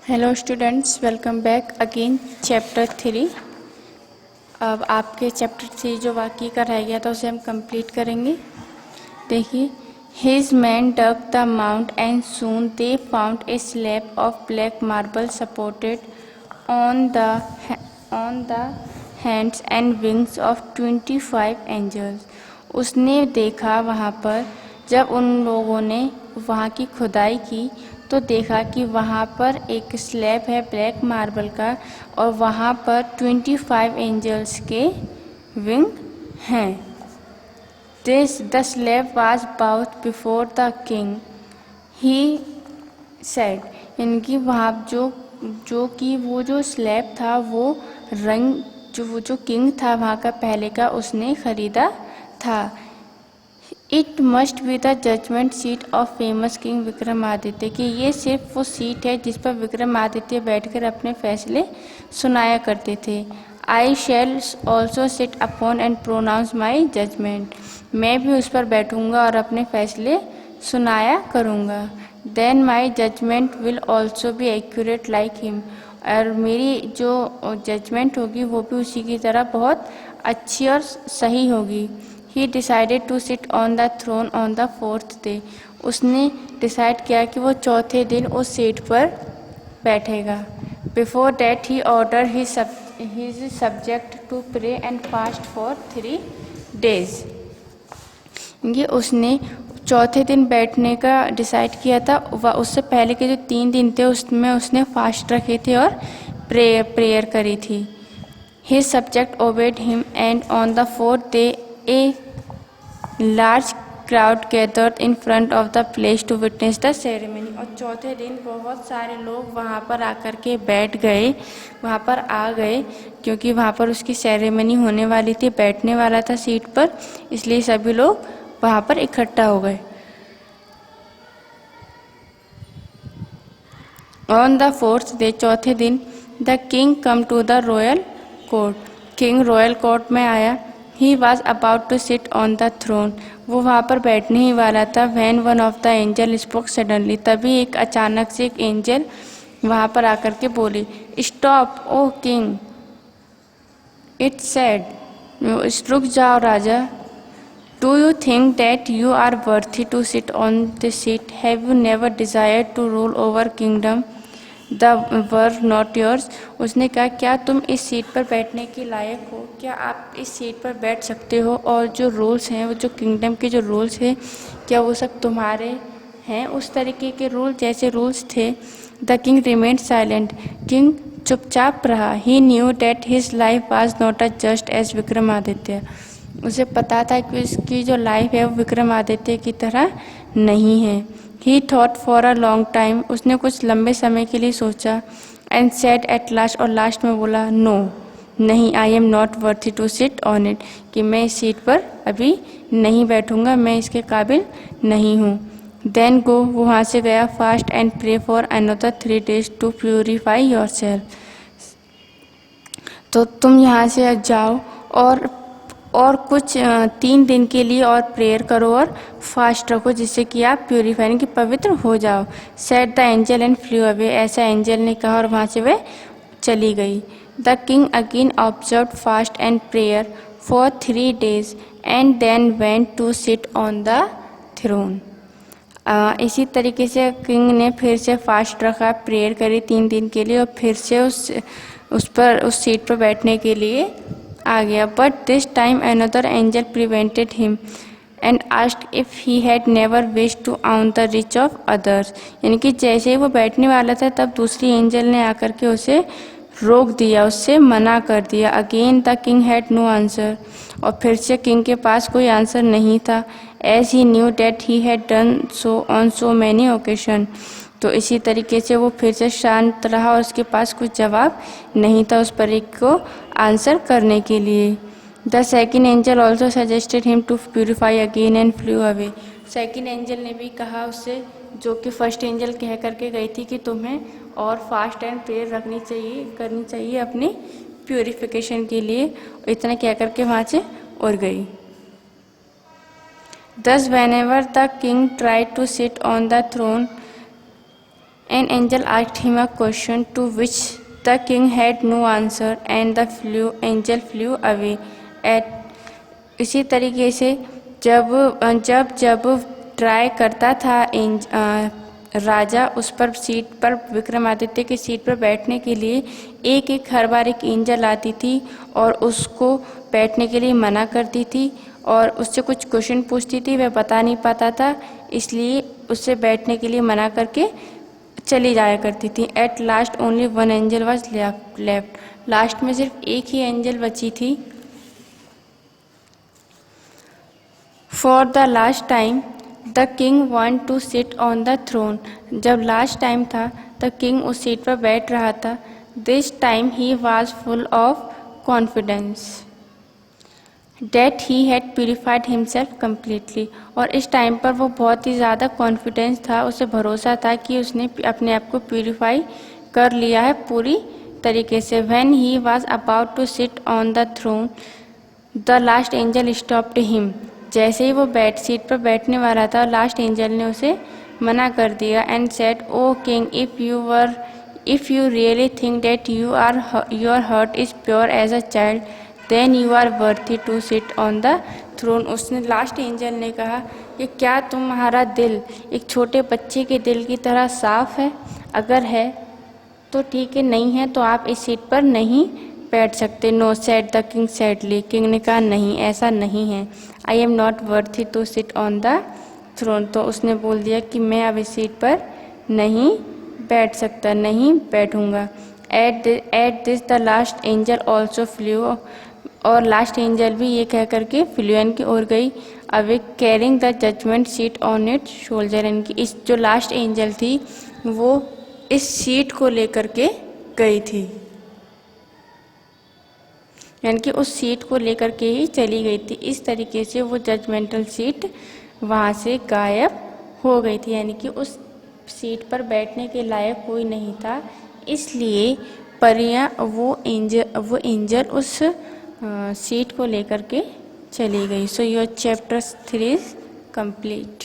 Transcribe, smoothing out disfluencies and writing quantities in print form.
Hello students, welcome back again chapter 3। अब आपके chapter 3 जो बाकी का रह गया था उसे हम कंप्लीट करेंगे। देखिए, his man dug the mound and soon they found a slab of black marble supported on the hands and wings of 25 angels. उसने देखा वहाँ पर, जब उन लोगों ने वहाँ की खुदाई की तो देखा कि वहाँ पर एक स्लैब है ब्लैक मार्बल का और वहाँ पर 25 एंजल्स के विंग हैं। The slab was brought before the king he said, यानी कि वहाँ वो जो स्लैब था वो रंग जो किंग था वहाँ का पहले का उसने खरीदा था। It must be the judgement seat of famous king Vikramaditya, कि ये सिर्फ वो सीट है जिस पर विक्रमादित्य बैठकर अपने फैसले सुनाया करते थे। I shall also sit upon and pronounce my judgement, मैं भी उस पर बैठूंगा और अपने फैसले सुनाया करूंगा। Then my judgement will also be accurate like him, और मेरी जो जजमेंट होगी वो भी उसी की तरह बहुत अच्छी और सही होगी। He decided to sit on the throne on the 4th day. उसने डिसाइड किया कि वो चौथे दिन उस सीट पर बैठेगा। Before that he ordered his subject to pray and fast for 3 days. ये उसने चौथे दिन बैठने का डिसाइड किया था। उससे पहले के जो 3 दिन थे उसमें उसने फास्ट रखे थे और प्रेयर करी थी। His subject obeyed him and on the 4th day a large crowd gathered in front of the place to witness the ceremony. और चौथे दिन बहुत सारे लोग वहाँ पर आकर के बैठ गए, वहाँ पर आ गए, क्योंकि वहाँ पर उसकी सेरेमनी होने वाली थी, बैठने वाला था सीट पर, इसलिए सभी लोग वहाँ पर इकट्ठा हो गए। ऑन द 4th डे, चौथे दिन, the king come to the royal court, king royal court में आया। He was about to sit on the throne, वो वहाँ पर बैठने ही वाला था। When one of the angel spoke suddenly, तभी एक अचानक से एक एंजल वहाँ पर आकर के बोली, Stop, O king, it said, रुक जाओ राजा। Do you think that you are worthy to sit on this seat? Have you never desired to rule over kingdom? The were not yours. उसने कहा, क्या तुम इस सीट पर बैठने के लायक हो? क्या आप इस सीट पर बैठ सकते हो? और जो रूल्स हैं, वो जो किंगडम के जो रूल्स हैं, क्या वो सब तुम्हारे हैं? उस तरीके के रूल जैसे रूल्स थे। The king remained silent, king चुपचाप रहा। He knew that his life was not a just as Vikramaditya, उसे पता था कि उसकी जो लाइफ है वो विक्रमादित्य की तरह नहीं है। He thought for a long time, उसने कुछ लंबे समय के लिए सोचा। एंड सेड एट लास्ट, और लास्ट में बोला, नो, नहीं, I am not worthy to sit on it, कि मैं इस सीट पर अभी नहीं बैठूंगा, मैं इसके काबिल नहीं हूँ। देन गो, वो वहाँ से गया। Fast and pray for another 3 days to purify yourself, तो तुम यहाँ से जाओ और कुछ 3 दिन के लिए और प्रेयर करो और फास्ट रखो, जिससे कि आप प्योरीफाई यानी कि पवित्र हो जाओ। Said the angel and flew away, ऐसा एंजल ने कहा और वहाँ से वह चली गई। The king again observe fast and prayer for 3 days and then went to sit on the throne. इसी तरीके से किंग ने फिर से फास्ट रखा, प्रेयर करी 3 दिन के लिए और फिर से उस सीट पर बैठने के लिए आ गया। But this time another angel prevented him and asked if he had never wish to own the rich of others, यानी कि जैसे ही वो बैठने वाला था तब दूसरी एंजल ने आकर के उसे रोक दिया, उससे मना कर दिया। Again the king had no answer, और फिर से किंग के पास कोई आंसर नहीं था। As he knew that he had done so on so many occasion, तो इसी तरीके से वो फिर से शांत रहा और उसके पास कुछ जवाब नहीं था उस परी को आंसर करने के लिए। The second angel also suggested him to purify again and flew away, second angel ने भी कहा उससे, जो कि फर्स्ट एंजल कह करके गई थी कि तुम्हें और फास्ट एंड प्रेयर करनी चाहिए अपनी प्यूरिफिकेशन के लिए, इतना कह करके वहाँ से उड़ गई। Thus whenever the king tried to sit on the throne, An angel asked him a question to which the king had no answer and the angel flew away. At इसी तरीके से जब ट्राई करता था राजा उस पर सीट पर विक्रमादित्य की सीट पर बैठने के लिए एक हर बार एक एंजल आती थी और उसको बैठने के लिए मना करती थी और उससे कुछ क्वेश्चन पूछती थी, वह बता नहीं पाता था, इसलिए उससे बैठने के लिए मना करके चली जाया करती थी. At last only one angel was left. Last में सिर्फ एक ही एंजल बची थी. For the last time the king want to sit on the throne. जब लास्ट टाइम था द किंग उस सीट पर बैठ रहा था. This time he was full of confidence that he had purified himself completely. और इस टाइम पर वो बहुत ही ज़्यादा कॉन्फिडेंस था, उसे भरोसा था कि उसने अपने आप को प्यूरिफाई कर लिया है पूरी तरीके से. When he was about to sit on the throne the last angel stopped him. जैसे ही वो सीट पर बैठने वाला था लास्ट एंजल ने उसे मना कर दिया. And said, O king, if you really think that your heart is pure as a child then you are worthy to sit on the throne. उसने लास्ट एंजल ने कहा कि क्या तुम्हारा दिल एक छोटे बच्चे के दिल की तरह साफ है? अगर है तो ठीक है, नहीं है तो आप इस सीट पर नहीं बैठ सकते. No said the king sadly. King ने कहा नहीं, ऐसा नहीं है. I am not worthy to sit on the throne. तो उसने बोल दिया कि मैं अब इस सीट पर नहीं बैठ सकता, नहीं बैठूंगा. At this the last angel also flew. और लास्ट एंजल भी ये कह करके फ्लूएन की ओर गई. Away carrying the judgement seat on it shoulder. इनकी इस जो लास्ट एंजल थी वो इस सीट को लेकर के गई थी, यानी कि उस सीट को लेकर के ही चली गई थी. इस तरीके से वो जजमेंटल सीट वहाँ से गायब हो गई थी, यानी कि उस सीट पर बैठने के लायक कोई नहीं था. इसलिए परियां वो एंजल उस सीट को लेकर के चली गई. So your chapter 3 is complete.